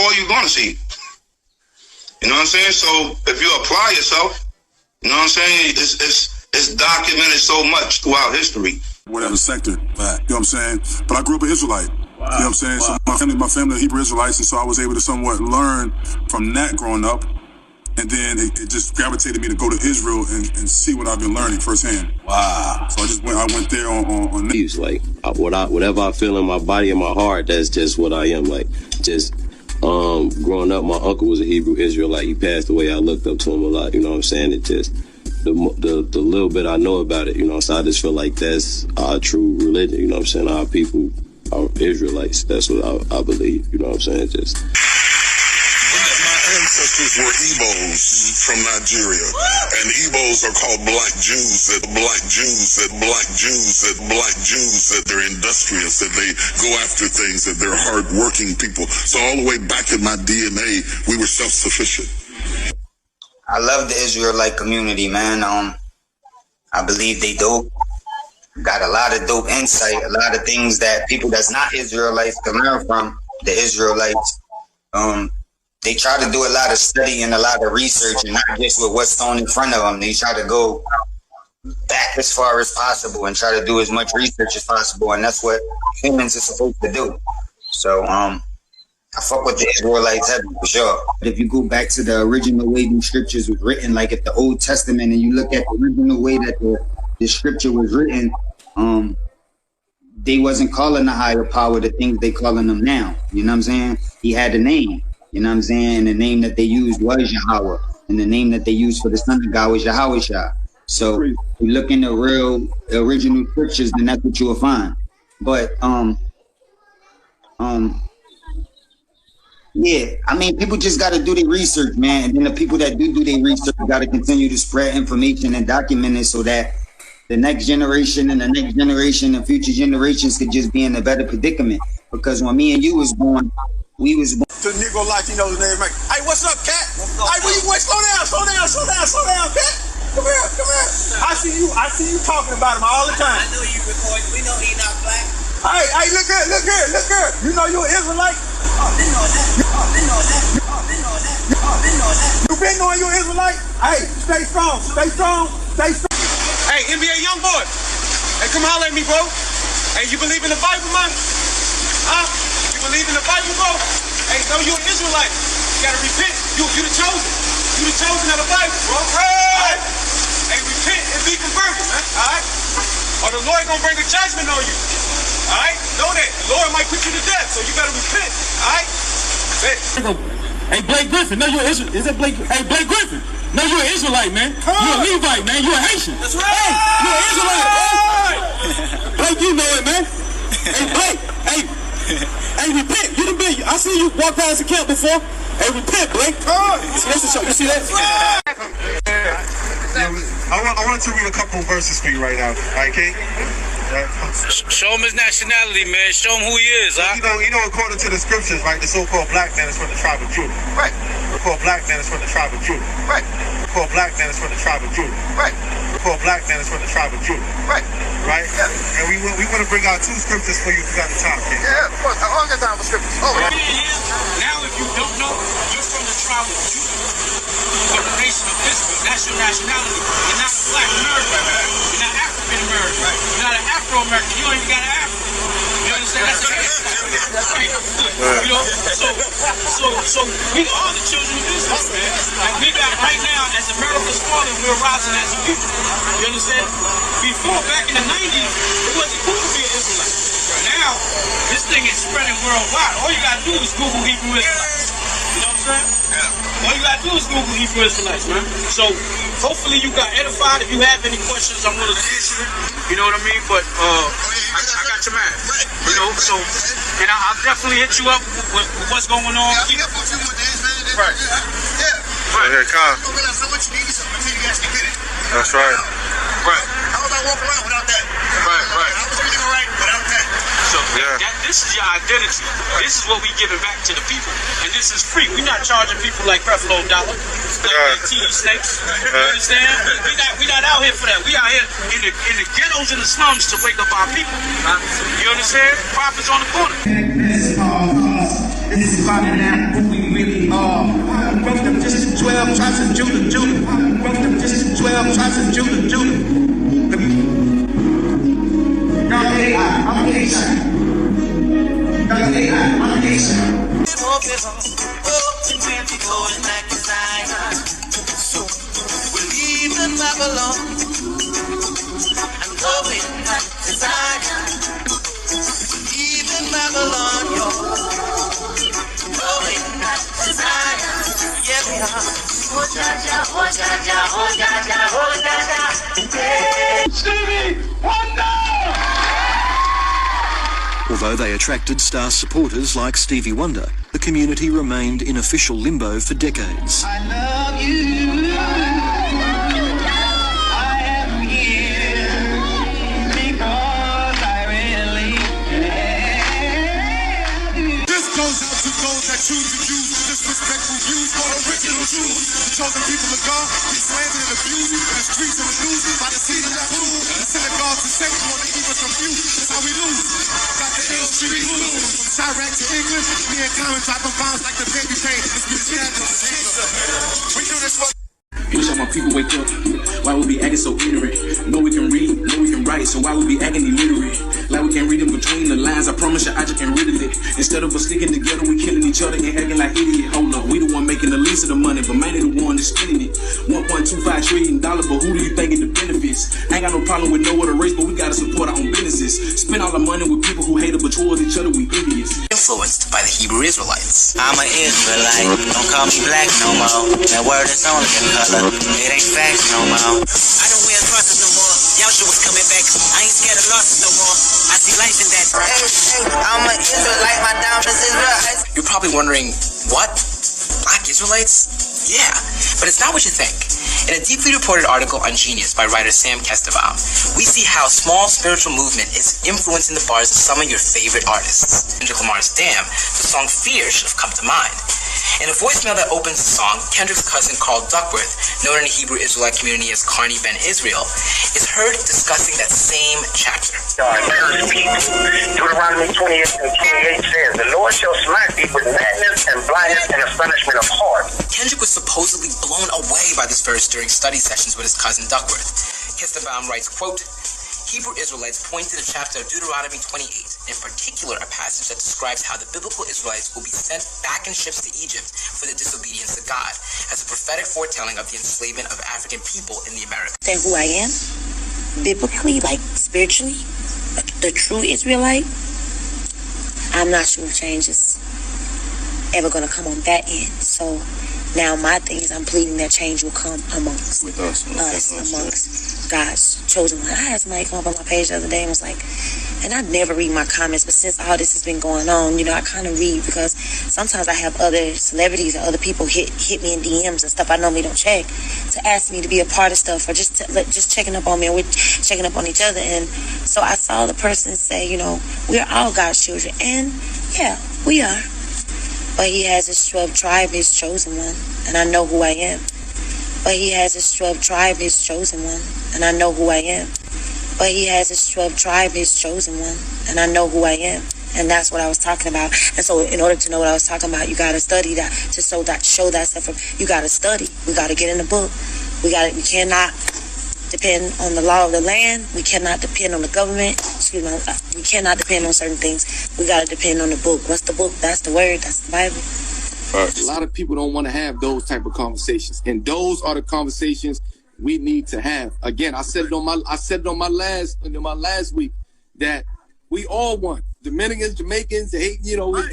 all you're going to see. You know what I'm saying? So if you apply yourself, you know what I'm saying, it's documented so much throughout history. Whatever sector, you know what I'm saying? But I grew up an Israelite. Wow. You know what I'm saying? Wow. So my family are Hebrew Israelites, and so I was able to somewhat learn from that growing up. And then it just gravitated me to go to Israel and see what I've been learning firsthand. Wow. So I went there on that. Like, whatever I feel in my body and my heart, that's just what I am. Like, just growing up, my uncle was a Hebrew Israelite. He passed away. I looked up to him a lot. You know what I'm saying? It just, the little bit I know about it, you know, so I just feel like that's our true religion. You know what I'm saying? Our people are Israelites. That's what I believe. You know what I'm saying? Just. Ancestors were Igbos from Nigeria, and Igbos are called black Jews. That they're industrious, that they go after things, that they're hard-working people. So all the way back in my DNA, we were self-sufficient. I love the Israelite community, man. I believe they dope. Got a lot of dope insight, a lot of things that people that's not Israelites can learn from the Israelites. They try to do a lot of study and a lot of research, and not just with what's thrown in front of them. They try to go back as far as possible and try to do as much research as possible, and that's what humans are supposed to do. So I fuck with the Israelites heavy for sure. But if you go back to the original way the scriptures was written, like at the Old Testament, and you look at the original way that the scripture was written, they wasn't calling the higher power the things they calling them now. You know what I'm saying? He had a name. You know what I'm saying? And the name that they used was Yahweh. And the name that they used for the Son of God was Yahweh. So if you look in the original scriptures, then that's what you will find. But yeah, I mean, people just got to do their research, man. And then the people that do their research got to continue to spread information and document it so that the next generation and the next generation and future generations could just be in a better predicament. Because when me and you was born, we was born. To Negro Latinos name, like, hey, what's up, cat? Hey, where you wait? Slow down, cat. Come here. I see you talking about him all the time. I know you recording. We know he not black. Hey, look here. You know you're an Israelite? Been knowing that. You been knowing you're an Israelite? Hey, stay strong. Hey, NBA young boy. Hey, come holler at me, bro. Hey, you believe in the Bible, man? Huh? You believe in the Bible, bro? Hey, no, you're an Israelite. You gotta repent. You the chosen. You the chosen of the Bible, bro. Right? Hey, repent and be converted, man. All right? Or the Lord gonna bring a judgment on you. All right? Know that. The Lord might put you to death, so you better repent. All right? Hey, Blake Griffin. No, you're an Israelite. Is that Blake? Hey, Blake Griffin. No, you're an Israelite, man. You're a Levite, man. You're a Haitian. That's right. Hey, you're an Israelite. Hey. Blake, you know it, man. Hey, Blake. Hey, repent. You done been. I see you walk past the camp before. Hey, repent, Blake. You see that? I want to read a couple verses for you right now. All right, King? Show him his nationality, man. Show him who he is, huh? You know, according to the scriptures, right, the so-called black man is from the tribe of Judah. Right. The so-called black man is from the tribe of Judah. Right. The so-called black man is from the tribe of Judah. Right. The so-called black man is from the tribe of Judah. Right. Right? Yeah. And we want to bring out two scriptures for you if you got the time, King. Yeah, of course. I always got time for scriptures. Oh, right. Now, if you don't know, you're from the tribe of Judah. From the nation of Israel. That's your nationality. You're not a black American. You're not African American. Right. You're not an Afro-American. You don't even got an Afro. You understand? That's right. You know, so we are the children of Israel, man. And we got right now, as America's falling, we're rising as a people. You understand? Before, back in the 90s, it wasn't cool to be an Israelite. Now, this thing is spreading worldwide. All you gotta do is Google Hebrew Israelites. You know what I'm saying? Yeah. All you gotta do is Google Hebrew Israelites, man. So hopefully you got edified. If you have any questions, I'm willing to answer it. You know what I mean? But I got your man. You know, so and I'll definitely hit you up with what's going on. Yeah, I'll be up for a few more days, man. Right. Yeah. Right. Okay, Kyle. You don't realize how much you need something until you actually get it. That's right. Right. How was I walking around without that? Right. How was everything all right without that? So this is your identity. This is what we giving back to the people, and this is free. We're not charging people like Creflo Dollar, like TV snakes. You understand? We not out here for that. We out here in the ghettos and the slums to wake up our people. You understand? Prophets on the corner. This is finding out who we Broke them just 12 tribes of Judah. Broke them just 12 tribes of Judah. I'm We're leaving Babylon and going back to Zion. Leaving Babylon, yo. Going back to Zion. Yeah, we are. Oh, Jaja, oh, Jaja, oh, Jaja, oh, Jaja. Stevie Wonder! Although they attracted star supporters like Stevie Wonder, the community remained in official limbo for decades. I love you. I am here because I really love you. This goes out to those that choose to use disrespectful views for original Jews. The chosen people of God be slandered and abused in the streets and the news by the seed of that food. The synagogues and Satan want to keep us confused. That's how we lose. Got the ill street blues. From Chirac to England, me and Common dropping bombs like the baby pain. It's been stabbed in the chamber. We do this for. Wish all my people wake up. Why we be acting so ignorant? Know we can read, know we can write, so why we be acting illiterate? Like we can't read in between the lines. I promise you, I just can't riddle it. Instead of us sticking together, we killing each other and acting like idiot. Hold up, we the one making the least of the money, but man, they the one that's spending it. $1.25 trillion, but who do you think get the benefits? I ain't got no problem with no other race, but we gotta support our own businesses. Spend all the money with people who hate us, but towards each other, we idiots. Influenced by the Hebrew Israelites. I'm an Israelite. Don't call me black no more. That word is only a color. It ain't facts no more. I don't wear crosses no more. Yahshua was coming back. I ain't scared of losses no more. I see life in that. Hey, I'm an Israelite. My diamonds Israelites. You're probably wondering, what? Black Israelites? Yeah, but it's not what you think. In a deeply reported article on Genius by writer Sam Kestenbaum, we see how small spiritual movement is influencing the bars of some of your favorite artists. Kendrick Lamar's Damn, the song Fear should have come to mind. In a voicemail that opens the song, Kendrick's cousin Carl Duckworth, known in the Hebrew Israelite community as Carney Ben Israel, is heard discussing that same chapter. Deuteronomy 28 and 28 says, the Lord shall smite thee with madness and blindness and astonishment of heart. Kendrick was supposedly blown away by this verse during study sessions with his cousin Duckworth. Kestenbaum writes, quote, Hebrew Israelites point to the chapter of Deuteronomy 28, in particular a passage that describes how the biblical Israelites will be sent back in ships to Egypt for their disobedience to God, as a prophetic foretelling of the enslavement of African people in the Americas. Say who I am, biblically, like spiritually, the true Israelite, I'm not sure if change is ever going to come on that end. So now my thing is I'm pleading that change will come amongst us, amongst God's chosen one. I had somebody come up on my page the other day and was like, and I never read my comments, but since all this has been going on, you know, I kind of read because sometimes I have other celebrities or other people hit me in DMs and stuff I normally don't check to ask me to be a part of stuff or just checking up on me and we're checking up on each other. And so I saw the person say, you know, we're all God's children. And yeah, we are. But he has his 12 tribe, his chosen one, and I know who I am. But he has his 12 tribe, his chosen one, and I know who I am. But he has his 12 tribe, his chosen one, and I know who I am. And that's what I was talking about. And so in order to know what I was talking about, you got to study that, to show that stuff. You got to study. We got to get in the book. We cannot depend on the law of the land. We cannot depend on the government. We cannot depend on certain things. We got to depend on the book. What's the book? That's the word. That's the Bible. A lot of people don't want to have those type of conversations, and those are the conversations we need to have. Again, I said it on my last week that we all won. Dominicans, Jamaicans,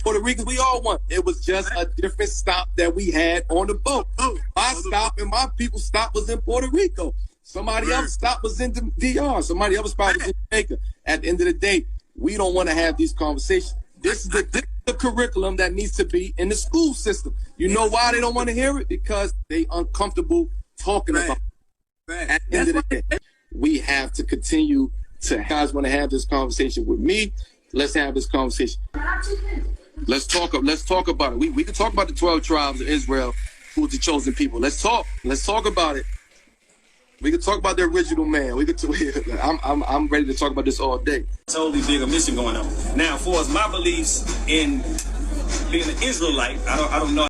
Puerto Ricans, we all won. It was just a different stop that we had on the boat. My stop and my people's stop was in Puerto Rico. Somebody else's stop was in the DR. Somebody else's spot was in Jamaica. At the end of the day, we don't want to have these conversations. This is the curriculum that needs to be in the school system. You know why they don't want to hear it? Because they uncomfortable talking about it. At the end of the day, we have to continue to. You guys want to have this conversation with me? Let's have this conversation. Let's talk about it. We can talk about the 12 tribes of Israel, who's the chosen people. Let's talk about it. We can talk about the original man. I'm ready to talk about this all day. Totally bigger mission going on. Now, for as my beliefs in being an Israelite, I don't know.